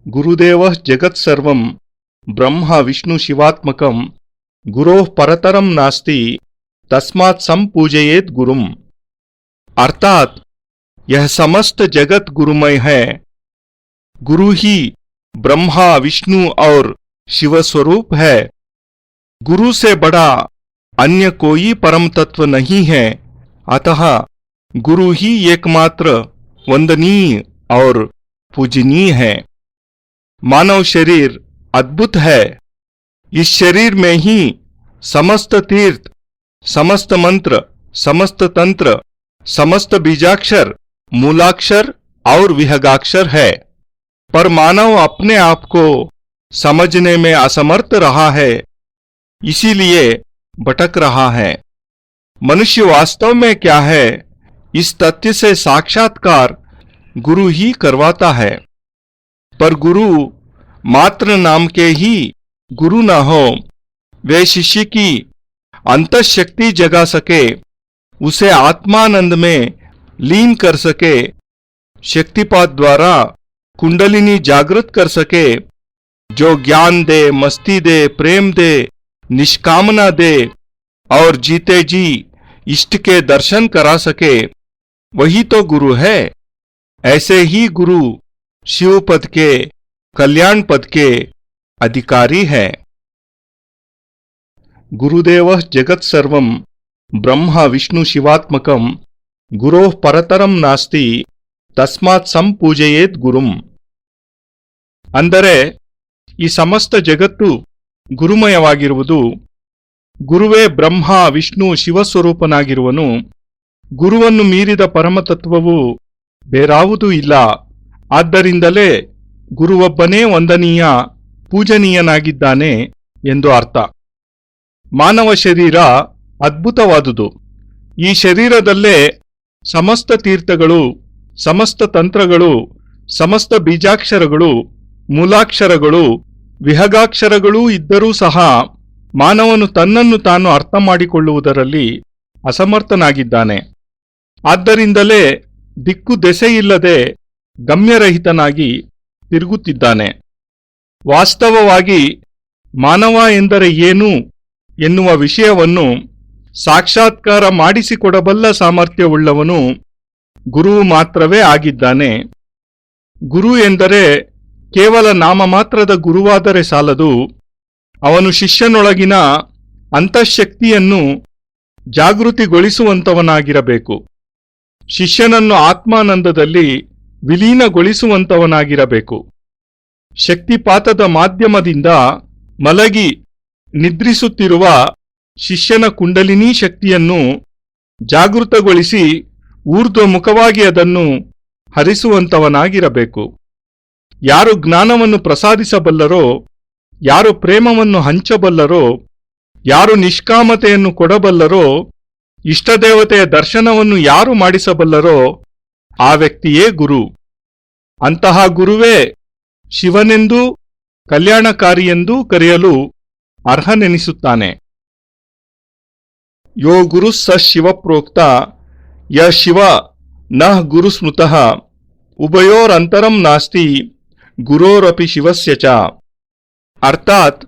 ಗುರುದೇವಃ ಜಗತ್ಸರ್ವಂ ಬ್ರಹ್ಮ ವಿಷ್ಣು ಶಿವಾತ್ಮಕಂ ಗುರೋಃ परतरम नास्ति तस्मात् संपूजयेत गुरुम। अर्थात यह समस्त जगत गुरुमय है। गुरु ही ब्रह्मा विष्णु और शिव स्वरूप है। गुरु से बड़ा अन्य कोई परम तत्व नहीं है। अतः गुरु ही एकमात्र वंदनीय और पूजनीय है। मानव शरीर अद्भुत है। इस शरीर में ही समस्त तीर्थ, समस्त मंत्र, समस्त तंत्र, समस्त बीजाक्षर, मूलाक्षर और विहगाक्षर है। पर मानव अपने आप को समझने में असमर्थ रहा है, इसीलिए भटक रहा है। मनुष्य वास्तव में क्या है, इस तथ्य से साक्षात्कार गुरु ही करवाता है। पर गुरु मात्र नाम के ही गुरु न हो, वे शिष्य की अंतःशक्ति जगा सके, उसे आत्मानंद में लीन कर सके, शक्तिपात द्वारा कुंडलिनी जागृत कर सके, जो ज्ञान दे, मस्ती दे, प्रेम दे, निष्कामना दे और जीते जी इष्ट के दर्शन करा सके, वही तो गुरु है। ऐसे ही गुरु शिव पद के, कल्याण पद के अधिकारी है। गुरुदेवः जगत्सर्वं ब्रह्म विष्णु शिवात्मकं गुरोः परतरं नास्ति तस्मात् संपूजयेत गुरुಂ। ಅಂದರೆ ಈ ಸಮಸ್ತ ಜಗತ್ತು ಗುರುಮಯವಾಗಿರುವುದು, ಗುರುವೇ ಬ್ರಹ್ಮ ವಿಷ್ಣು ಶಿವಸ್ವರೂಪನಾಗಿರುವನು, ಗುರುವನ್ನು ಮೀರಿದ ಪರಮತತ್ವವು ಬೇರಾವುದೂ ಇಲ್ಲ. ಆದ್ದರಿಂದಲೇ ಗುರುವೊಬ್ಬನೇ ವಂದನೀಯ ಪೂಜನೀಯನಾಗಿದ್ದಾನೆ ಎಂದು ಅರ್ಥ. ಮಾನವ ಶರೀರ ಅದ್ಭುತವಾದುದು. ಈ ಶರೀರದಲ್ಲೇ ಸಮಸ್ತ ತೀರ್ಥಗಳು, ಸಮಸ್ತ ತಂತ್ರಗಳು, ಸಮಸ್ತ ಬೀಜಾಕ್ಷರಗಳು, ಮೂಲಾಕ್ಷರಗಳು, ವಿಹಗಾಕ್ಷರಗಳೂ ಇದ್ದರೂ ಸಹ ಮಾನವನು ತನ್ನನ್ನು ತಾನು ಅರ್ಥ ಮಾಡಿಕೊಳ್ಳುವುದರಲ್ಲಿ ಅಸಮರ್ಥನಾಗಿದ್ದಾನೆ. ಆದ್ದರಿಂದಲೇ ದಿಕ್ಕು ದೆಸೆಯಿಲ್ಲದೆ ಗಮ್ಯರಹಿತನಾಗಿ ತಿರುಗುತ್ತಿದ್ದಾನೆ. ವಾಸ್ತವವಾಗಿ ಮಾನವ ಎಂದರೆ ಏನು ಎನ್ನುವ ವಿಷಯವನ್ನು ಸಾಕ್ಷಾತ್ಕಾರ ಮಾಡಿಸಿಕೊಡಬಲ್ಲ ಸಾಮರ್ಥ್ಯವುಳ್ಳವನು ಗುರುವು ಮಾತ್ರವೇ ಆಗಿದ್ದಾನೆ. ಗುರು ಎಂದರೆ ಕೇವಲ ನಾಮಮಾತ್ರದ ಗುರುವಾದರೆ ಸಾಲದು, ಅವನು ಶಿಷ್ಯನೊಳಗಿನ ಅಂತಃಶಕ್ತಿಯನ್ನು ಜಾಗೃತಿಗೊಳಿಸುವಂತವನಾಗಿರಬೇಕು. ಶಿಷ್ಯನನ್ನು ಆತ್ಮಾನಂದದಲ್ಲಿ ವಿಲೀನಗೊಳಿಸುವಂತವನಾಗಿರಬೇಕು. ಶಕ್ತಿಪಾತದ ಮಾಧ್ಯಮದಿಂದ ಮಲಗಿ ನಿದ್ರಿಸುತ್ತಿರುವ ಶಿಷ್ಯನ ಕುಂಡಲಿನಿ ಶಕ್ತಿಯನ್ನು ಜಾಗೃತಗೊಳಿಸಿ ಊರ್ಧ್ವಮುಖವಾಗಿ ಅದನ್ನು ಹರಿಸುವಂತವನಾಗಿರಬೇಕು. ಯಾರು ಜ್ಞಾನವನ್ನು ಪ್ರಸಾದಿಸಬಲ್ಲರೋ, ಯಾರು ಪ್ರೇಮವನ್ನು ಹಂಚಬಲ್ಲರೋ, ಯಾರು ನಿಷ್ಕಾಮತೆಯನ್ನು ಕೊಡಬಲ್ಲರೋ, ಇಷ್ಟದೇವತೆಯ ದರ್ಶನವನ್ನು ಯಾರು ಮಾಡಿಸಬಲ್ಲರೋ ಆ ವ್ಯಕ್ತಿಯೇ ಗುರು. ಅಂತಹ ಗುರುವೇ ಶಿವನೆಂದೂ ಕಲ್ಯಾಣಕಾರಿಯೆಂದೂ ಕರೆಯಲು ಅರ್ಹನೆನಿಸುತ್ತಾನೆ. ಯೋ ಗುರು ಸ ಶಿವಪ್ರೋಕ್ತ ಯ ಶಿವ ನಃ ಗುರು ಸ್ಮೃತಃ ಉಭಯೋರಂತರಂ ನಾಸ್ತಿ गुरोरपि शिवस्य च। अर्थात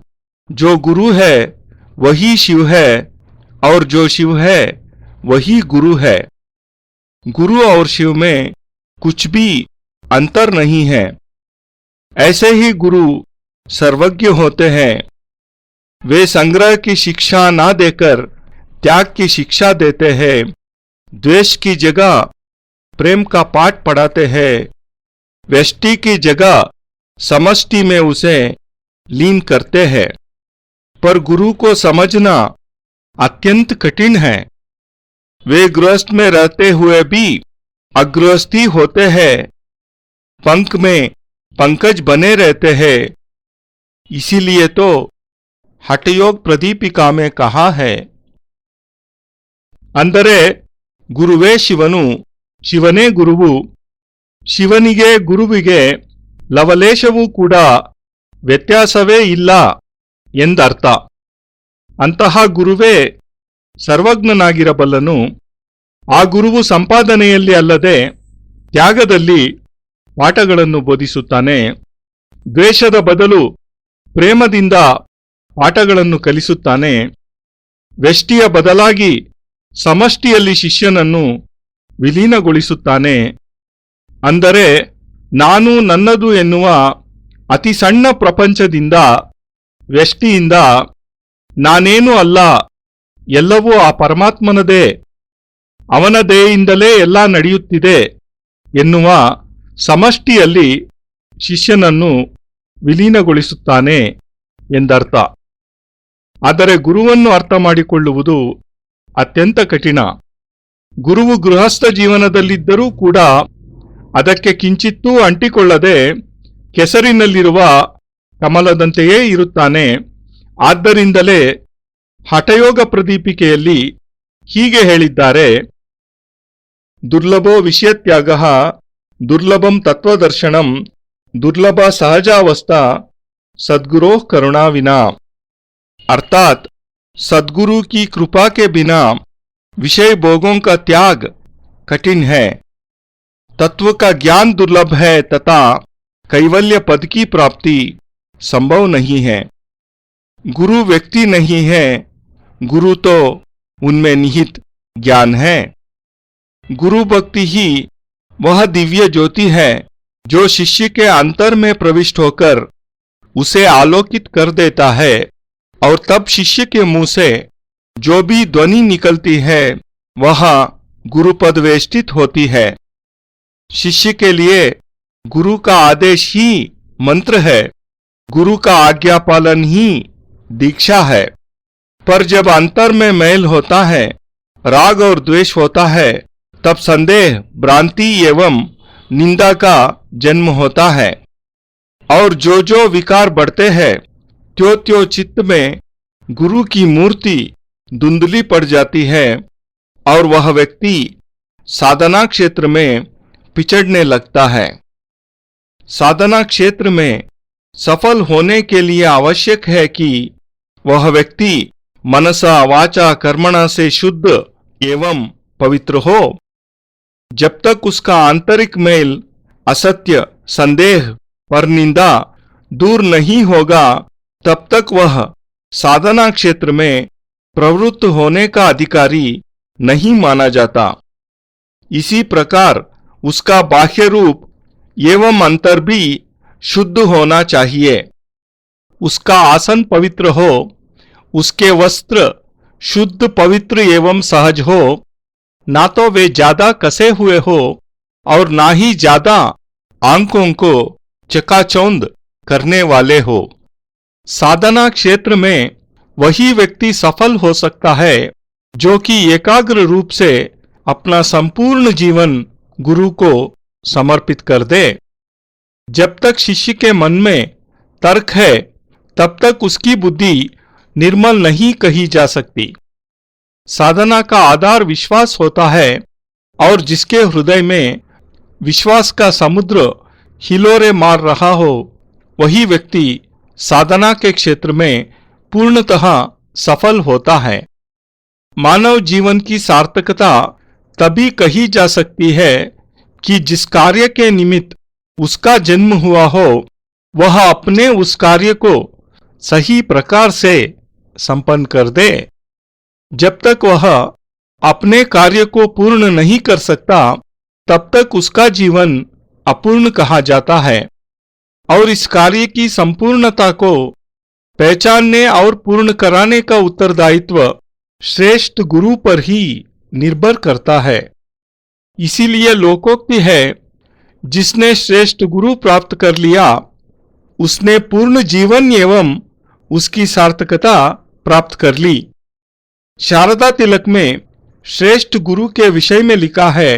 जो गुरु है वही शिव है और जो शिव है वही गुरु है। गुरु और शिव में कुछ भी अंतर नहीं है। ऐसे ही गुरु सर्वज्ञ होते हैं। वे संग्रह की शिक्षा ना देकर त्याग की शिक्षा देते हैं। द्वेष की जगह प्रेम का पाठ पढ़ाते हैं। व्यष्टि की जगह समष्टि में उसे लीन करते हैं। पर गुरु को समझना अत्यंत कठिन है। वे गृहस्थ में रहते हुए भी अगृहस्थी होते हैं, पंख में पंकज बने रहते हैं। इसीलिए तो हठयोग प्रदीपिका में कहा है, ಅಂದರೆ ಗುರುವೇ ಶಿವನು, ಶಿವನೇ ಗುರುವು, ಶಿವನಿಗೆ ಗುರುವಿಗೆ ಲವಲೇಶವೂ ಕೂಡ ವ್ಯತ್ಯಾಸವೇ ಇಲ್ಲ ಎಂದರ್ಥ. ಅಂತಹ ಗುರುವೇ ಸರ್ವಜ್ಞನಾಗಿರಬಲ್ಲನು. ಆ ಗುರುವು ಸಂಪಾದನೆಯಲ್ಲಿ ಅಲ್ಲದೆ ತ್ಯಾಗದಲ್ಲಿ ಪಾಠಗಳನ್ನು ಬೋಧಿಸುತ್ತಾನೆ. ದ್ವೇಷದ ಬದಲು ಪ್ರೇಮದಿಂದ ಪಾಠಗಳನ್ನು ಕಲಿಸುತ್ತಾನೆ. ವ್ಯಷ್ಟಿಯ ಬದಲಾಗಿ ಸಮಷ್ಟಿಯಲ್ಲಿ ಶಿಷ್ಯನನ್ನು ವಿಲೀನಗೊಳಿಸುತ್ತಾನೆ. ಅಂದರೆ ನಾನು ನನ್ನದು ಎನ್ನುವ ಅತಿ ಸಣ್ಣ ಪ್ರಪಂಚದಿಂದ, ವ್ಯಷ್ಟಿಯಿಂದ ನಾನೇನೂ ಅಲ್ಲ, ಎಲ್ಲವೂ ಆ ಪರಮಾತ್ಮನದೇ, ಅವನ ದಯೆಯಿಂದಲೇ ಎಲ್ಲ ನಡೆಯುತ್ತಿದೆ ಎನ್ನುವ ಸಮಷ್ಟಿಯಲ್ಲಿ ಶಿಷ್ಯನನ್ನು ವಿಲೀನಗೊಳಿಸುತ್ತಾನೆ ಎಂದರ್ಥ. ಆದರೆ ಗುರುವನ್ನು ಅರ್ಥ ಮಾಡಿಕೊಳ್ಳುವುದು ಅತ್ಯಂತ ಕಠಿಣ. ಗುರುವು ಗೃಹಸ್ಥ ಜೀವನದಲ್ಲಿದ್ದರೂ ಕೂಡ ಅದಕ್ಕೆ ಕಿಂಚಿತ್ತೂ ಅಂಟಿಕೊಳ್ಳದೆ ಕೆಸರಿನಲ್ಲಿರುವ ಕಮಲದಂತೆಯೇ ಇರುತ್ತಾನೆ. ಆದ್ದರಿಂದಲೇ ಹಠಯೋಗ ಪ್ರದೀಪಿಕೆಯಲ್ಲಿ ಹೀಗೆ ಹೇಳಿದ್ದಾರೆ: ದುರ್ಲಭೋ ವಿಷಯತ್ಯಾಗಃ ದುರ್ಲಭಂ ತತ್ವದರ್ಶನಂ दुर्लभ सहजावस्था सद्गुरों करुणा विना। अर्थात सद्गुरु की कृपा के बिना विषय भोगों का त्याग कठिन है, तत्व का ज्ञान दुर्लभ है तथा कैवल्य पद की प्राप्ति संभव नहीं है। गुरु व्यक्ति नहीं है, गुरु तो उनमें निहित ज्ञान है। गुरु भक्ति ही वह दिव्य ज्योति है जो शिष्य के अंतर में प्रविष्ट होकर उसे आलोकित कर देता है, और तब शिष्य के मुंह से जो भी ध्वनि निकलती है वह गुरुपद वेष्टित होती है। शिष्य के लिए गुरु का आदेश ही मंत्र है, गुरु का आज्ञा पालन ही दीक्षा है। पर जब अंतर में मैल होता है, राग और द्वेष होता है, तब संदेह, भ्रांति एवं निंदा का जन्म होता है, और जो जो विकार बढ़ते हैं त्यों त्यों चित्त में गुरु की मूर्ति धुंधली पड़ जाती है, और वह व्यक्ति साधना क्षेत्र में पिछड़ने लगता है। साधना क्षेत्र में सफल होने के लिए आवश्यक है कि वह व्यक्ति मनसा वाचा कर्मणा से शुद्ध एवं पवित्र हो। जब तक उसका आंतरिक मेल, असत्य, संदेह, पर निंदा दूर नहीं होगा, तब तक वह साधना क्षेत्र में प्रवृत्त होने का अधिकारी नहीं माना जाता। इसी प्रकार उसका बाह्य रूप एवं अंतर भी शुद्ध होना चाहिए। उसका आसन पवित्र हो, उसके वस्त्र शुद्ध, पवित्र एवं सहज हो, ना तो वे ज्यादा कसे हुए हो और ना ही ज्यादा आंखों को चकाचौंध करने वाले हो। साधना क्षेत्र में वही व्यक्ति सफल हो सकता है जो कि एकाग्र रूप से अपना संपूर्ण जीवन गुरु को समर्पित कर दे। जब तक शिष्य के मन में तर्क है तब तक उसकी बुद्धि निर्मल नहीं कही जा सकती। साधना का आधार विश्वास होता है, और जिसके हृदय में विश्वास का समुद्र हिलोरे मार रहा हो, वही व्यक्ति साधना के क्षेत्र में पूर्णतः सफल होता है। मानव जीवन की सार्थकता तभी कही जा सकती है कि जिस कार्य के निमित्त उसका जन्म हुआ हो, वह अपने उस कार्य को सही प्रकार से संपन्न कर दे। जब तक वह अपने कार्य को पूर्ण नहीं कर सकता, तब तक उसका जीवन अपूर्ण कहा जाता है, और इस कार्य की संपूर्णता को पहचानने और पूर्ण कराने का उत्तरदायित्व श्रेष्ठ गुरु पर ही निर्भर करता है। इसीलिए लोकोक्ति है, जिसने श्रेष्ठ गुरु प्राप्त कर लिया उसने पूर्ण जीवन एवं उसकी सार्थकता प्राप्त कर ली। शारदा तिलक में श्रेष्ठ गुरु के विषय में लिखा है,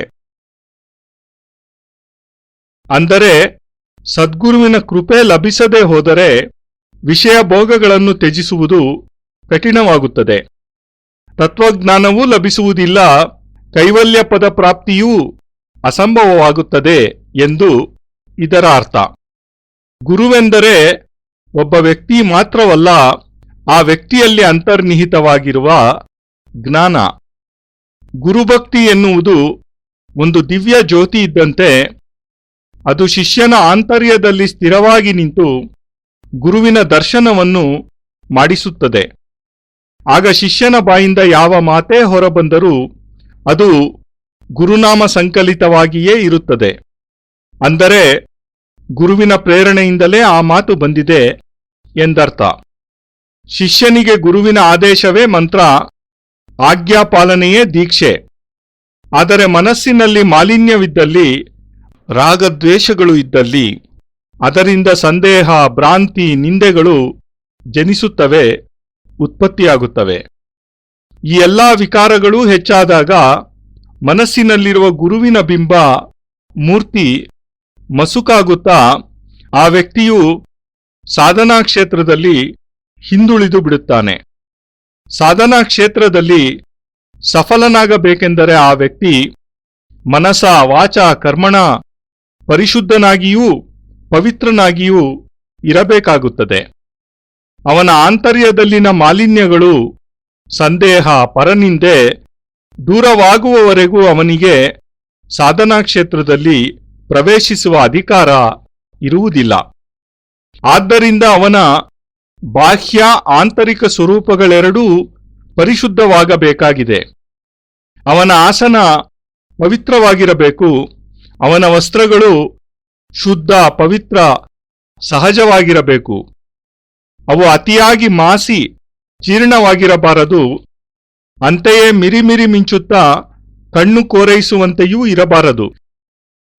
ಅಂದರೆ ಸದ್ಗುರುವಿನ ಕೃಪೆ ಲಭಿಸದೆ ಹೋದರೆ ವಿಷಯ ಭೋಗಗಳನ್ನು ತ್ಯಜಿಸುವುದು ಕಠಿಣವಾಗುತ್ತದೆ, ತತ್ವಜ್ಞಾನವೂ ಲಭಿಸುವುದಿಲ್ಲ, ಕೈವಲ್ಯ ಪದ ಪ್ರಾಪ್ತಿಯೂ ಅಸಂಭವವಾಗುತ್ತದೆ ಎಂದು ಇದರ ಅರ್ಥ. ಗುರುವೆಂದರೆ ಒಬ್ಬ ವ್ಯಕ್ತಿ ಮಾತ್ರವಲ್ಲ, ಆ ವ್ಯಕ್ತಿಯಲ್ಲಿ ಅಂತರ್ನಿಹಿತವಾಗಿರುವ ಜ್ಞಾನ. ಗುರುಭಕ್ತಿ ಎನ್ನುವುದು ಒಂದು ದಿವ್ಯ ಜ್ಯೋತಿ ಇದ್ದಂತೆ. ಅದು ಶಿಷ್ಯನ ಆಂತರ್ಯದಲ್ಲಿ ಸ್ಥಿರವಾಗಿ ನಿಂತು ಗುರುವಿನ ದರ್ಶನವನ್ನು ಮಾಡಿಸುತ್ತದೆ. ಆಗ ಶಿಷ್ಯನ ಬಾಯಿಂದ ಯಾವ ಮಾತೇ ಹೊರಬಂದರೂ ಅದು ಗುರುನಾಮ ಸಂಕಲಿತವಾಗಿಯೇ ಇರುತ್ತದೆ. ಅಂದರೆ ಗುರುವಿನ ಪ್ರೇರಣೆಯಿಂದಲೇ ಆ ಮಾತು ಬಂದಿದೆ ಎಂದರ್ಥ. ಶಿಷ್ಯನಿಗೆ ಗುರುವಿನ ಆದೇಶವೇ ಮಂತ್ರ, ಆಜ್ಞಾಪಾಲನೆಯೇ ದೀಕ್ಷೆ. ಆದರೆ ಮನಸ್ಸಿನಲ್ಲಿ ಮಾಲಿನ್ಯವಿದ್ದಲ್ಲಿ, ರಾಗದ್ವೇಷಗಳು ಇದ್ದಲ್ಲಿ ಅದರಿಂದ ಸಂದೇಹ, ಭ್ರಾಂತಿ, ನಿಂದೆಗಳು ಜನಿಸುತ್ತವೆ, ಉತ್ಪತ್ತಿಯಾಗುತ್ತವೆ. ಈ ಎಲ್ಲ ವಿಕಾರಗಳೂ ಹೆಚ್ಚಾದಾಗ ಮನಸ್ಸಿನಲ್ಲಿರುವ ಗುರುವಿನ ಬಿಂಬ, ಮೂರ್ತಿ ಮಸುಕಾಗುತ್ತಾ ಆ ವ್ಯಕ್ತಿಯು ಸಾಧನಾ ಕ್ಷೇತ್ರದಲ್ಲಿ ಹಿಂದುಳಿದು ಬಿಡುತ್ತಾನೆ. ಸಾಧನಾ ಕ್ಷೇತ್ರದಲ್ಲಿ ಸಫಲನಾಗಬೇಕೆಂದರೆ ಆ ವ್ಯಕ್ತಿ ಮನಸ, ವಾಚ, ಕರ್ಮಣ ಪರಿಶುದ್ಧನಾಗಿಯೂ ಪವಿತ್ರನಾಗಿಯೂ ಇರಬೇಕಾಗುತ್ತದೆ. ಅವನ ಆಂತರ್ಯದಲ್ಲಿನ ಮಾಲಿನ್ಯಗಳು, ಸಂದೇಹ, ಪರನಿಂದೆ ದೂರವಾಗುವವರೆಗೂ ಅವನಿಗೆ ಸಾಧನಾ ಕ್ಷೇತ್ರದಲ್ಲಿ ಪ್ರವೇಶಿಸುವ ಅಧಿಕಾರ ಇರುವುದಿಲ್ಲ. ಆದ್ದರಿಂದ ಅವನ ಬಾಹ್ಯ ಆಂತರಿಕ ಸ್ವರೂಪಗಳೆರಡೂ ಪರಿಶುದ್ಧವಾಗಬೇಕಾಗಿದೆ. ಅವನ ಆಸನ ಪವಿತ್ರವಾಗಿರಬೇಕು. ಅವನ ವಸ್ತ್ರಗಳು ಶುದ್ಧ, ಪವಿತ್ರ, ಸಹಜವಾಗಿರಬೇಕು. ಅವು ಅತಿಯಾಗಿ ಮಾಸಿ ಜೀರ್ಣವಾಗಿರಬಾರದು. ಅಂತೆಯೇ ಮಿರಿಮಿರಿ ಮಿಂಚುತ್ತಾ ಕಣ್ಣು ಕೋರೈಸುವಂತೆಯೂ ಇರಬಾರದು.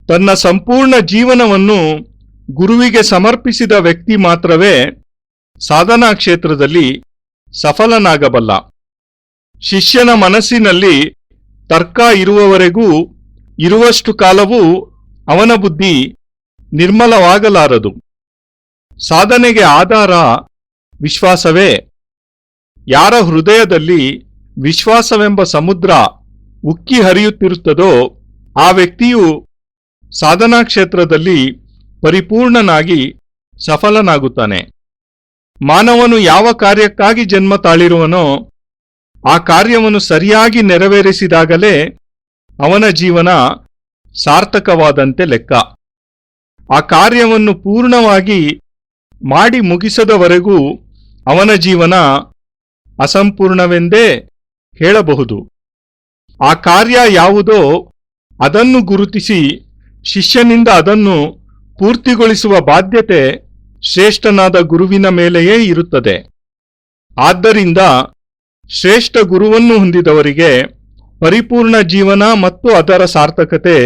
ತನ್ನ ಸಂಪೂರ್ಣ ಜೀವನವನ್ನು ಗುರುವಿಗೆ ಸಮರ್ಪಿಸಿದ ವ್ಯಕ್ತಿ ಮಾತ್ರವೇ ಸಾಧನಾ ಕ್ಷೇತ್ರದಲ್ಲಿ ಸಫಲನಾಗಬಲ್ಲ. ಶಿಷ್ಯನ ಮನಸ್ಸಿನಲ್ಲಿ ತರ್ಕ ಇರುವವರೆಗೂ, ಇರುವಷ್ಟು ಕಾಲವೂ ಅವನ ಬುದ್ಧಿ ನಿರ್ಮಲವಾಗಲಾರದು. ಸಾಧನೆಗೆ ಆಧಾರ ವಿಶ್ವಾಸವೇ. ಯಾರ ಹೃದಯದಲ್ಲಿ ವಿಶ್ವಾಸವೆಂಬ ಸಮುದ್ರ ಉಕ್ಕಿ ಹರಿಯುತ್ತಿರುತ್ತದೋ ಆ ವ್ಯಕ್ತಿಯು ಸಾಧನಾ ಕ್ಷೇತ್ರದಲ್ಲಿ ಪರಿಪೂರ್ಣನಾಗಿ ಸಫಲನಾಗುತ್ತಾನೆ. ಮಾನವನು ಯಾವ ಕಾರ್ಯಕ್ಕಾಗಿ ಜನ್ಮ ತಾಳಿರುವನೋ ಆ ಕಾರ್ಯವನ್ನು ಸರಿಯಾಗಿ ನೆರವೇರಿಸಿದಾಗಲೇ ಅವನ ಜೀವನ ಸಾರ್ಥಕವಾದಂತೆ ಲೆಕ್ಕ. ಆ ಕಾರ್ಯವನ್ನು ಪೂರ್ಣವಾಗಿ ಮಾಡಿ ಮುಗಿಸದವರೆಗೂ ಅವನ ಜೀವನ ಅಸಂಪೂರ್ಣವೆಂದೇ ಹೇಳಬಹುದು. ಆ ಕಾರ್ಯ ಯಾವುದೋ ಅದನ್ನು ಗುರುತಿಸಿ ಶಿಷ್ಯನಿಂದ ಅದನ್ನು ಪೂರ್ತಿಗೊಳಿಸುವ ಬಾಧ್ಯತೆ ಶ್ರೇಷ್ಠನಾದ ಗುರುವಿನ ಮೇಲೆಯೇ ಇರುತ್ತದೆ. ಆದ್ದರಿಂದ ಶ್ರೇಷ್ಠ ಗುರುವನ್ನು ಹೊಂದಿದವರಿಗೆ ಪರಿಪೂರ್ಣ ಜೀವನ ಮತ್ತು ಅದರ ಸಾರ್ಥಕತೆ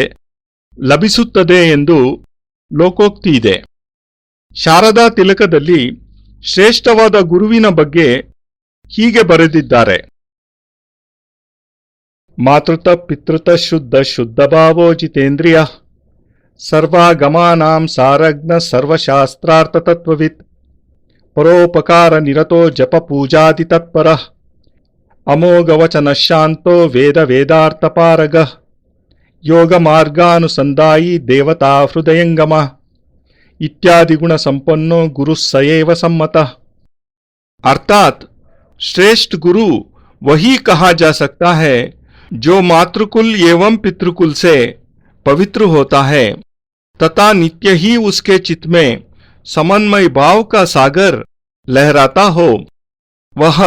ಲಭಿಸುತ್ತದೆ ಎಂದು ಲೋಕೋಕ್ತಿ ಇದೆ. ಶಾರದಾ ತಿಲಕದಲ್ಲಿ ಶ್ರೇಷ್ಠವಾದ ಗುರುವಿನ ಬಗ್ಗೆ ಹೀಗೆ ಬರೆದಿದ್ದಾರೆ: ಮಾತೃತ ಪಿತೃತ ಶುದ್ಧ ಶುದ್ಧಭಾವೋ ಜಿತೇಂದ್ರಿಯ ಸರ್ವಾಗಮಾನಾಂ ಸಾರಜ್ಞ ಸರ್ವಶಾಸ್ತ್ರಾರ್ಥತತ್ವವಿತ್ ಪರೋಪಕಾರ ನಿರತೋ ಜಪ ಪೂಜಾದಿ ತತ್ಪರಃ ಅಮೋಘವಚನ ಶಾಂತೋ ವೇದ ವೇದಾರ್ಥಪಾರಗ ಯೋಗ ಮಾರ್ಗಾನುಸಂಧಾಯಿ ದೇವತಾ ಹೃದಯಂಗಮ इत्यादि गुण संपन्नो गुरु सएव सम्मतः। अर्थात श्रेष्ठ गुरु वही कहा जा सकता है जो मातृकुल एवं पितृकुल से पवित्र होता है तथा नित्य ही उसके चित्त में समन्वय भाव का सागर लहराता हो। वह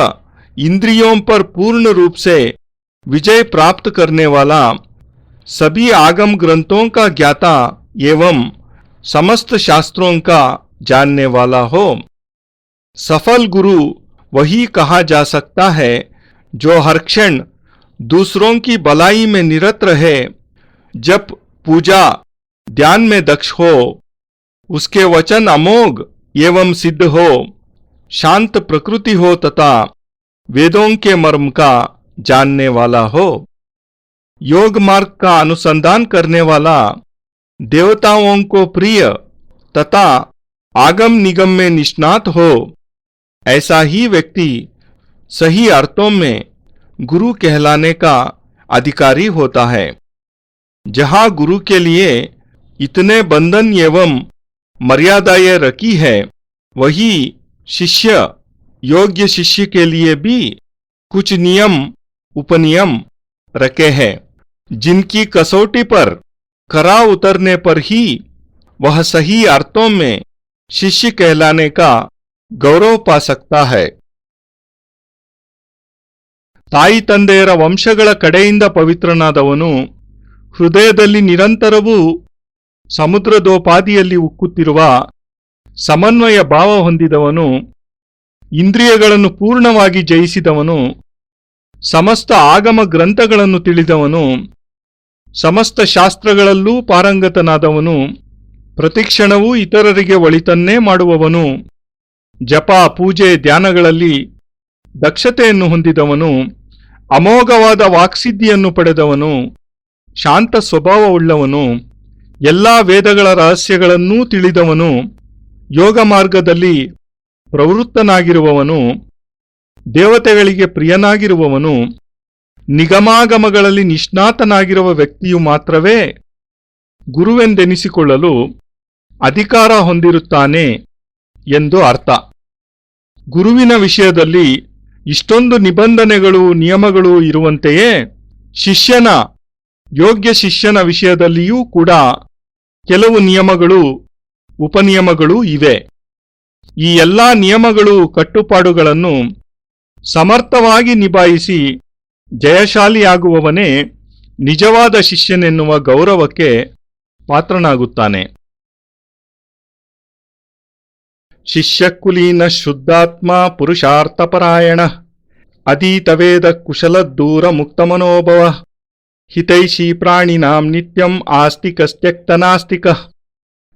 इंद्रियों पर पूर्ण रूप से विजय प्राप्त करने वाला, सभी आगम ग्रंथों का ज्ञाता एवं समस्त शास्त्रों का जानने वाला हो। सफल गुरु वही कहा जा सकता है जो हर क्षण दूसरों की भलाई में निरत रहे, जब पूजा ध्यान में दक्ष हो, उसके वचन अमोघ एवं सिद्ध हो, शांत प्रकृति हो तथा वेदों के मर्म का जानने वाला हो, योग मार्ग का अनुसंधान करने वाला, देवताओं को प्रिय तथा आगम निगम में निष्णात हो। ऐसा ही व्यक्ति सही अर्थों में गुरु कहलाने का अधिकारी होता है। जहाँ गुरु के लिए इतने बंधन एवं मर्यादाएं रखी है, वही शिष्य योग्य शिष्य के लिए भी कुछ नियम उपनियम रखे हैं, जिनकी कसौटी पर खरा उतरने पर ही वह सही अर्थों में शिष्य कहलाने का गौरव पा सकता है। ತಾಯಿ ತಂದೆಯರ ವಂಶಗಳ ಕಡೆಯಿಂದ ಪವಿತ್ರನಾದವನು ಹೃದಯದಲ್ಲಿ ನಿರಂತರವೂ ಸಮುದ್ರದೋಪಾದಿಯಲ್ಲಿ ಉಕ್ಕುತ್ತಿರುವ ಸಮನ್ವಯ ಭಾವ ಹೊಂದಿದವನು, ಇಂದ್ರಿಯಗಳನ್ನು ಪೂರ್ಣವಾಗಿ ಜಯಿಸಿದವನು, ಸಮಸ್ತ ಆಗಮ ಗ್ರಂಥಗಳನ್ನು ತಿಳಿದವನು, ಸಮಸ್ತ ಶಾಸ್ತ್ರಗಳಲ್ಲೂ ಪಾರಂಗತನಾದವನು, ಪ್ರತಿಕ್ಷಣವೂ ಇತರರಿಗೆ ಒಳಿತನ್ನೇ ಮಾಡುವವನು, ಜಪ ಪೂಜೆ ಧ್ಯಾನಗಳಲ್ಲಿ ದಕ್ಷತೆಯನ್ನು ಹೊಂದಿದವನು, ಅಮೋಘವಾದ ವಾಕ್ಸಿದ್ಧಿಯನ್ನು ಪಡೆದವನು, ಶಾಂತ ಸ್ವಭಾವವುಳ್ಳವನು, ಎಲ್ಲಾ ವೇದಗಳ ರಹಸ್ಯಗಳನ್ನೂ ತಿಳಿದವನು, ಯೋಗ ಮಾರ್ಗದಲ್ಲಿ ಪ್ರವೃತ್ತನಾಗಿರುವವನು, ದೇವತೆಗಳಿಗೆ ಪ್ರಿಯನಾಗಿರುವವನು, ನಿಗಮಾಗಮಗಳಲ್ಲಿ ನಿಷ್ಣಾತನಾಗಿರುವ ವ್ಯಕ್ತಿಯು ಮಾತ್ರವೇ ಗುರುವೆಂದೆನಿಸಿಕೊಳ್ಳಲು ಅಧಿಕಾರ ಹೊಂದಿರುತ್ತಾನೆ ಎಂದು ಅರ್ಥ. ಗುರುವಿನ ವಿಷಯದಲ್ಲಿ ಇಷ್ಟೊಂದು ನಿಬಂಧನೆಗಳು ನಿಯಮಗಳು ಇರುವಂತೆಯೇ ಯೋಗ್ಯ ಶಿಷ್ಯನ ವಿಷಯದಲ್ಲಿಯೂ ಕೂಡ ಕೆಲವು ನಿಯಮಗಳು ಉಪನಿಯಮಗಳು ಇವೆ. ಈ ಎಲ್ಲಾ ನಿಯಮಗಳು ಕಟ್ಟುಪಾಡುಗಳನ್ನು ಸಮರ್ಥವಾಗಿ ನಿಭಾಯಿಸಿ ಜಯಶಾಲಿಯಾಗುವವನೇ ನಿಜವಾದ ಶಿಷ್ಯನೆನ್ನುವ ಗೌರವಕ್ಕೆ ಪಾತ್ರನಾಗುತ್ತಾನೆ. ಶಿಷ್ಯಕುಲೀನ ಶುದ್ಧಾತ್ಮ ಪುರುಷಾರ್ಥಪರಾಯಣ ಅತೀತವೇದ ಕುಶಲದ್ದೂರ ಮುಕ್ತಮನೋಭವ ಹಿತೈಷಿ ಪ್ರಾಣಿನಾಂ ನಿತ್ಯಂ ಆಸ್ತಿಕಸ್ತ್ಯಕ್ತನಾಸ್ತಿಕ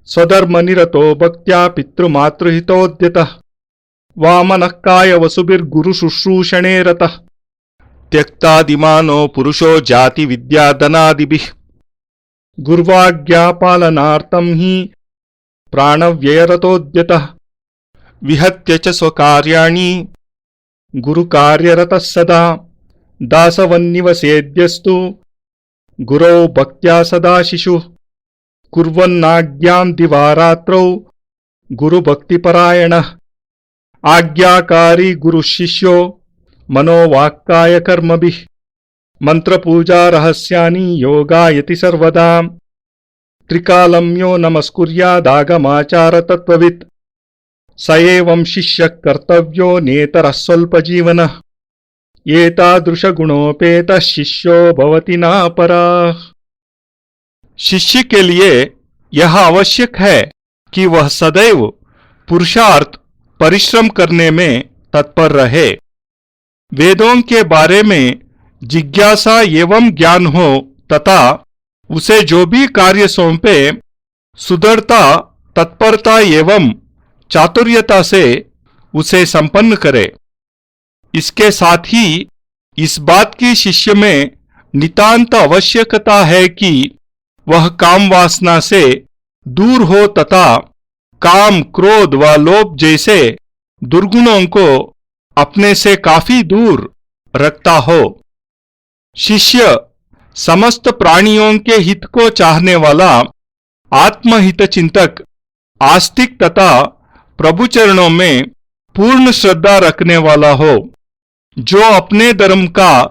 ಸ್ವಧರ್ಮನಿರತೋ ಭಕ್ತ್ಯಾ ಪಿತೃಮಾತೃಹಿತೋದ್ಯತಃ ವಾಮನಃಕಾಯ ವಸುಭಿರ್ಗುರು ಶುಶ್ರೂಷಣೇ ರತಃ ತ್ಯಕ್ತಾದಿಮಾನೋ ಪುರುಷೋ ಜಾತಿ ವಿದ್ಯಾಧನಾದಿಭಿಃ ಗುರ್ವಾಜ್ಞಾಪಾಲನಾರ್ಥಂ ಹಿ ಪ್ರಾಣವ್ಯಯರತೋದ್ಯತಃ ವಿಹತ್ಯ ಚ ಸ್ವಕಾರ್ಯಾಣಿ ಗುರುಕಾರ್ಯರತಃ ಸದಾ ದಾಸವನ್ನಿವಸೇದ್ಯಸ್ತು ಗುರೌ ಭಕ್ತ್ಯಾ ಸದಾ ಶಿಶುಃ ಕುರ್ವನ್ನಾಜ್ಞಾಂ ದಿವಾರಾತ್ರೌ ಗುರುಭಕ್ತಿಪರಾಯಣಃ ಆಜ್ಞಾಕಾರಿ ಗುರುಶಿಷ್ಯೋ ಮನೋವಾಕ್ಕಾಯ ಕರ್ಮಭಿಃ ಮಂತ್ರಪೂಜಾ ರಹಸ್ಯಾನಿ ಯೋಗಾಯತಿ ಸರ್ವದಾ ತ್ರಿಕಾಲಂ ಯೋ ನಮಸ್ಕುರ್ಯಾದಾಗಮಾಚಾರತತ್ವವಿತ್ ಸ ಏವಂ ಶಿಷ್ಯಃ ಕರ್ತವ್ಯೋ ನೇತರಃ ಸ್ವಲ್ಪಜೀವನಃ एतादृशगुणोपेतः शिष्यो भवति नापराः। शिष्य के लिए यह आवश्यक है कि वह सदैव पुरुषार्थ परिश्रम करने में तत्पर रहे, वेदों के बारे में जिज्ञासा एवं ज्ञान हो तथा उसे जो भी कार्य सौंपे सुदृढ़ता तत्परता एवं चातुर्यता से उसे संपन्न करे। इसके साथ ही इस बात की शिष्य में नितांत आवश्यकता है कि वह काम वासना से दूर हो तथा काम क्रोध व लोभ जैसे दुर्गुणों को अपने से काफी दूर रखता हो। शिष्य समस्त प्राणियों के हित को चाहने वाला आत्महित चिंतक आस्तिक तथा प्रभु चरणों में पूर्ण श्रद्धा रखने वाला हो, जो अपने धर्म का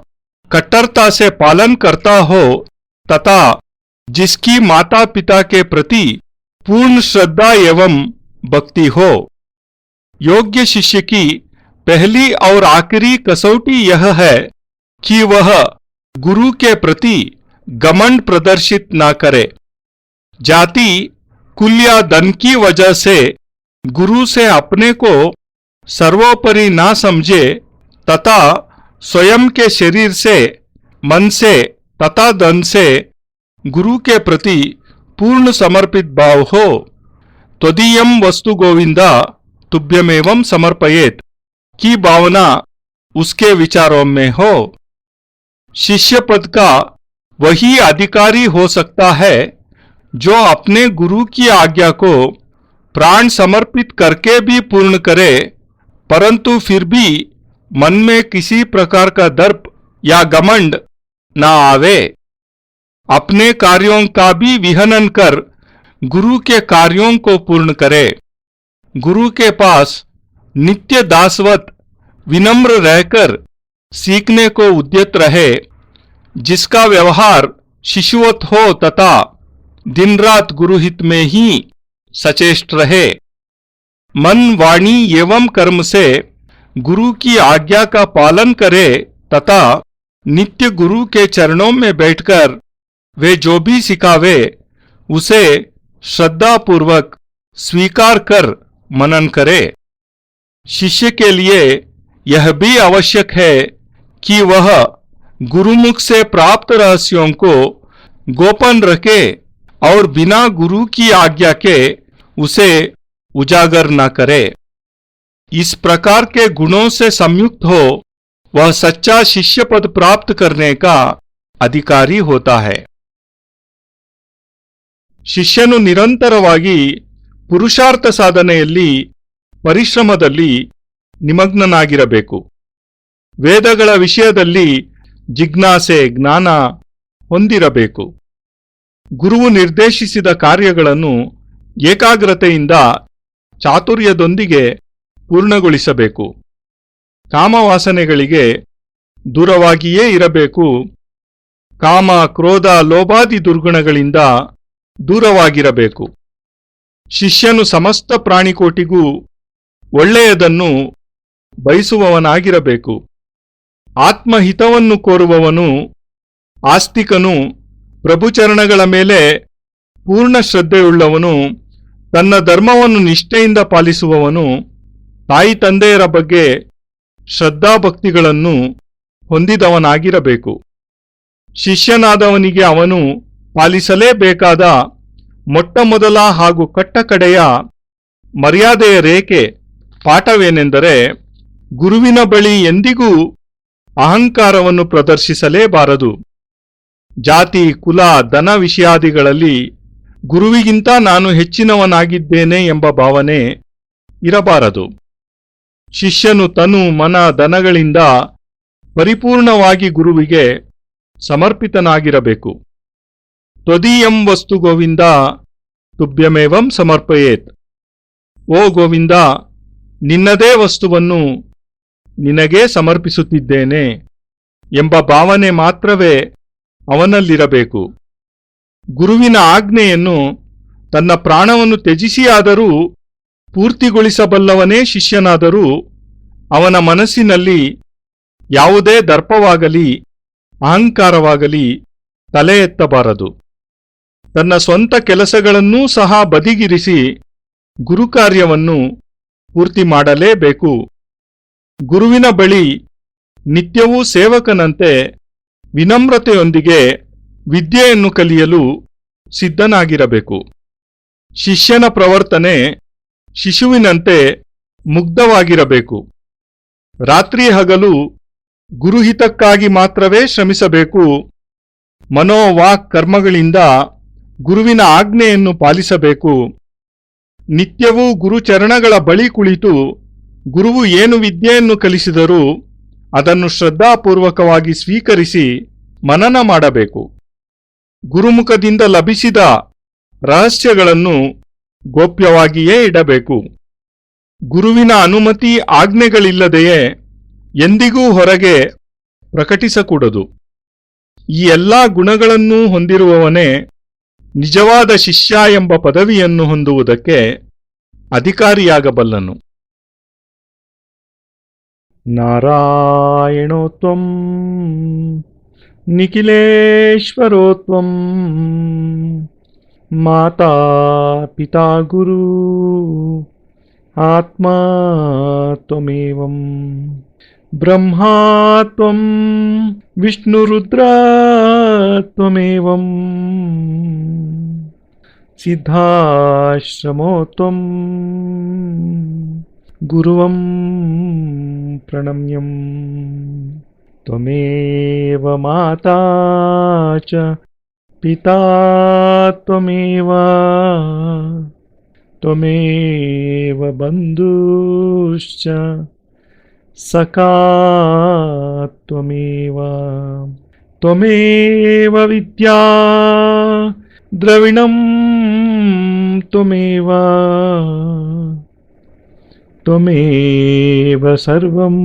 कट्टरता से पालन करता हो तथा जिसकी माता पिता के प्रति पूर्ण श्रद्धा एवं भक्ति हो। योग्य शिष्य की पहली और आखिरी कसौटी यह है कि वह गुरु के प्रति घमंड प्रदर्शित न करे। जाति कुल या धन की वजह से गुरु से अपने को सर्वोपरि ना समझे तथा स्वयं के शरीर से, मन से तथा धन से गुरु के प्रति पूर्ण समर्पित भाव हो। त्वदीयं वस्तु गोविंदा तुभ्यमेवं समर्पयेत की भावना उसके विचारों में हो। शिष्य पद का वही अधिकारी हो सकता है जो अपने गुरु की आज्ञा को प्राण समर्पित करके भी पूर्ण करे, परंतु फिर भी मन में किसी प्रकार का दर्प या घमंड न आवे। अपने कार्यों का भी विहनन कर गुरु के कार्यों को पूर्ण करे। गुरु के पास नित्य दासवत विनम्र रहकर सीखने को उद्यत रहे, जिसका व्यवहार शिशुवत हो तथा दिन रात गुरुहित में ही सचेष्ट रहे। मन, वाणी एवं कर्म से गुरु की आज्ञा का पालन करे तथा नित्य गुरु के चरणों में बैठकर वे जो भी सिखावे उसे श्रद्धापूर्वक स्वीकार कर मनन करे। शिष्य के लिए यह भी आवश्यक है कि वह गुरुमुख से प्राप्त रहस्यों को गोपन रखे और बिना गुरु की आज्ञा के उसे उजागर न करे। इस प्रकार के गुणों से संयुक्त हो वह सच्चा शिष्य पद प्राप्त करने का अधिकारी होता है। ಶಿಷ್ಯನು ನಿರಂತರವಾಗಿ ಪುರುಷಾರ್ಥ ಸಾಧನೆಯಲ್ಲಿ ಪರಿಶ್ರಮದಲ್ಲಿ ನಿಮಗ್ನನಾಗಿರಬೇಕು. ವೇದಗಳ ವಿಷಯದಲ್ಲಿ ಜಿಜ್ಞಾಸೆ, ಜ್ಞಾನ ಹೊಂದಿರಬೇಕು. ಗುರುವು ನಿರ್ದೇಶಿಸಿದ ಕಾರ್ಯಗಳನ್ನು ಏಕಾಗ್ರತೆಯಿಂದ ಚಾತುರ್ಯದೊಂದಿಗೆ ಪೂರ್ಣಗೊಳಿಸಬೇಕು. ಕಾಮವಾಸನೆಗಳಿಗೆ ದೂರವಾಗಿಯೇ ಇರಬೇಕು. ಕಾಮ, ಕ್ರೋಧ, ಲೋಭಾದಿ ದುರ್ಗುಣಗಳಿಂದ ದೂರವಾಗಿರಬೇಕು. ಶಿಷ್ಯನು ಸಮಸ್ತ ಪ್ರಾಣಿಕೋಟಿಗೂ ಒಳ್ಳೆಯದನ್ನು ಬಯಸುವವನಾಗಿರಬೇಕು. ಆತ್ಮಹಿತವನ್ನು ಕೋರುವವನು, ಆಸ್ತಿಕನು, ಪ್ರಭುಚರಣಗಳ ಮೇಲೆ ಪೂರ್ಣ ಶ್ರದ್ಧೆಯುಳ್ಳವನು, ತನ್ನ ಧರ್ಮವನ್ನು ನಿಷ್ಠೆಯಿಂದ ಪಾಲಿಸುವವನು, ತಾಯಿ ತಂದೆಯರ ಬಗ್ಗೆ ಶ್ರದ್ಧಾಭಕ್ತಿಗಳನ್ನು ಹೊಂದಿದವನಾಗಿರಬೇಕು. ಶಿಷ್ಯನಾದವನಿಗೆ ಅವನು ಪಾಲಿಸಲೇಬೇಕಾದ ಮೊಟ್ಟಮೊದಲ ಹಾಗೂ ಕಟ್ಟಕಡೆಯ ಮರ್ಯಾದೆಯ ರೇಖೆ ಪಾಠವೇನೆಂದರೆ, ಗುರುವಿನ ಬಳಿ ಎಂದಿಗೂ ಅಹಂಕಾರವನ್ನು ಪ್ರದರ್ಶಿಸಲೇಬಾರದು. ಜಾತಿ, ಕುಲ, ಧನ ವಿಷಯಾದಿಗಳಲ್ಲಿ ಗುರುವಿಗಿಂತ ನಾನು ಹೆಚ್ಚಿನವನಾಗಿದ್ದೇನೆ ಎಂಬ ಭಾವನೆ ಇರಬಾರದು. ಶಿಷ್ಯನು ತನು, ಮನ, ಧನಗಳಿಂದ ಪರಿಪೂರ್ಣವಾಗಿ ಗುರುವಿಗೆ ಸಮರ್ಪಿತನಾಗಿರಬೇಕು. ತ್ವದೀಯಂ ವಸ್ತು ಗೋವಿಂದ ತುಭ್ಯಮೇವಂ ಸಮರ್ಪಯೇತ್. ಓ ಗೋವಿಂದ, ನಿನ್ನದೇ ವಸ್ತುವನ್ನು ನಿನಗೇ ಸಮರ್ಪಿಸುತ್ತಿದ್ದೇನೆ ಎಂಬ ಭಾವನೆ ಮಾತ್ರವೇ ಅವನಲ್ಲಿರಬೇಕು. ಗುರುವಿನ ಆಜ್ಞೆಯನ್ನು ತನ್ನ ಪ್ರಾಣವನ್ನು ತ್ಯಜಿಸಿಯಾದರೂ ಪೂರ್ತಿಗೊಳಿಸಬಲ್ಲವನೇ ಶಿಷ್ಯನಾದರೂ ಅವನ ಮನಸ್ಸಿನಲ್ಲಿ ಯಾವುದೇ ದರ್ಪವಾಗಲಿ ಅಹಂಕಾರವಾಗಲಿ ತಲೆ ಎತ್ತಬಾರದು. ತನ್ನ ಸ್ವಂತ ಕೆಲಸಗಳನ್ನೂ ಸಹ ಬದಿಗಿರಿಸಿ ಗುರುಕಾರ್ಯವನ್ನು ಪೂರ್ತಿ ಮಾಡಲೇಬೇಕು. ಗುರುವಿನ ಬಳಿ ನಿತ್ಯವೂ ಸೇವಕನಂತೆ ವಿನಮ್ರತೆಯೊಂದಿಗೆ ವಿದ್ಯೆಯನ್ನು ಕಲಿಯಲು ಸಿದ್ಧನಾಗಿರಬೇಕು. ಶಿಷ್ಯನ ಪ್ರವರ್ತನೆ ಶಿಶುವಿನಂತೆ ಮುಗ್ಧವಾಗಿರಬೇಕು. ರಾತ್ರಿ ಹಗಲು ಗುರುಹಿತಕ್ಕಾಗಿ ಮಾತ್ರವೇ ಶ್ರಮಿಸಬೇಕು. ಮನೋವಾಕ್ ಕರ್ಮಗಳಿಂದ ಗುರುವಿನ ಆಜ್ಞೆಯನ್ನು ಪಾಲಿಸಬೇಕು. ನಿತ್ಯವೂ ಗುರುಚರಣಗಳ ಬಳಿ ಕುಳಿತು ಗುರುವು ಏನು ವಿದ್ಯೆಯನ್ನು ಕಲಿಸಿದರೂ ಅದನ್ನು ಶ್ರದ್ಧಾಪೂರ್ವಕವಾಗಿ ಸ್ವೀಕರಿಸಿ ಮನನ ಮಾಡಬೇಕು. ಗುರುಮುಖದಿಂದ ಲಭಿಸಿದ ರಹಸ್ಯಗಳನ್ನು ಗೋಪ್ಯವಾಗಿಯೇ ಇಡಬೇಕು. ಗುರುವಿನ ಅನುಮತಿ ಆಜ್ಞೆಗಳಿಲ್ಲದೆಯೇ ಎಂದಿಗೂ ಹೊರಗೆ ಪ್ರಕಟಿಸಕೂಡದು. ಈ ಎಲ್ಲಾ ಗುಣಗಳನ್ನೂ ಹೊಂದಿರುವವನೇ ನಿಜವಾದ ಶಿಷ್ಯ ಎಂಬ ಪದವಿಯನ್ನು ಹೊಂದುವುದಕ್ಕೆ ಅಧಿಕಾರಿಯಾಗಬಲ್ಲನು. ನಾರಾಯಣೋತ್ವಂ ನಿಖಿಲೇಶ್ವರೋತ್ವಂ ಮಾತಾ ಪಿತಾ ಗುರು ಆತ್ಮ ತ್ವಮೇವಂ ಬ್ರಹ್ಮಾ ತ್ವಂ ವಿಷ್ಣುರುದ್ರ ತ್ವಮೇವಂ ಸಿದ್ಧಾಶ್ರಮೋ ತ್ವಂ ಗುರುವಂ ಪ್ರಣಮ್ಯಂ ತ್ವಮೇವ ಮಾತಾ ಚ ಪಿತಾ ತ್ವಮೇವ ತ್ವಮೇವ ಬಂಧುಶ್ಚ ಸಖಾ ತ್ವಮೇವ ತ್ವಮೇವ ವಿದ್ಯಾ ದ್ರವಿಣಂ ತ್ವಮೇವ ತ್ವಮೇವ ಸರ್ವಂ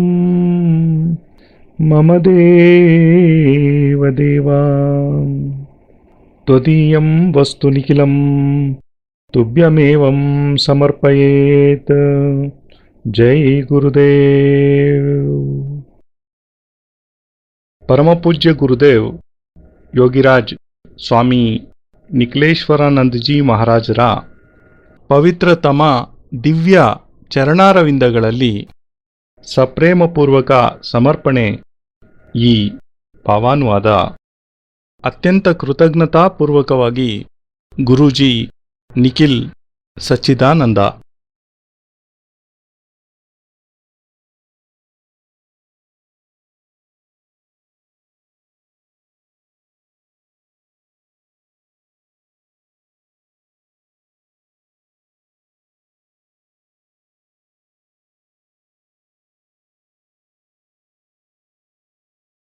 ಮಮ ದೇವ ದೇವ ತ್ವದೀಯಂ ವಸ್ತು ನಿಖಿಲಂ ತುಭ್ಯಮೇವಂ ಸಮರ್ಪಯೇತ್. ಜೈ ಗುರುದೇವ್. ಪರಮಪೂಜ್ಯ ಗುರುದೇವ್ ಯೋಗಿರಾಜ್ ಸ್ವಾಮಿ ನಿಖಿಲೇಶ್ವರಾನಂದಜಿ ಮಹಾರಾಜರ ಪವಿತ್ರತಮ ದಿವ್ಯ ಚರಣಾರವಿಂದಗಳಲ್ಲಿ ಸಪ್ರೇಮಪೂರ್ವಕ ಸಮರ್ಪಣೆ ಈ ಭಾವಾನುವಾದ. ಅತ್ಯಂತ ಕೃತಜ್ಞತಾಪೂರ್ವಕವಾಗಿ ಗುರೂಜಿ ನಿಖಿಲ್ ಸಚ್ಚಿದಾನಂದ.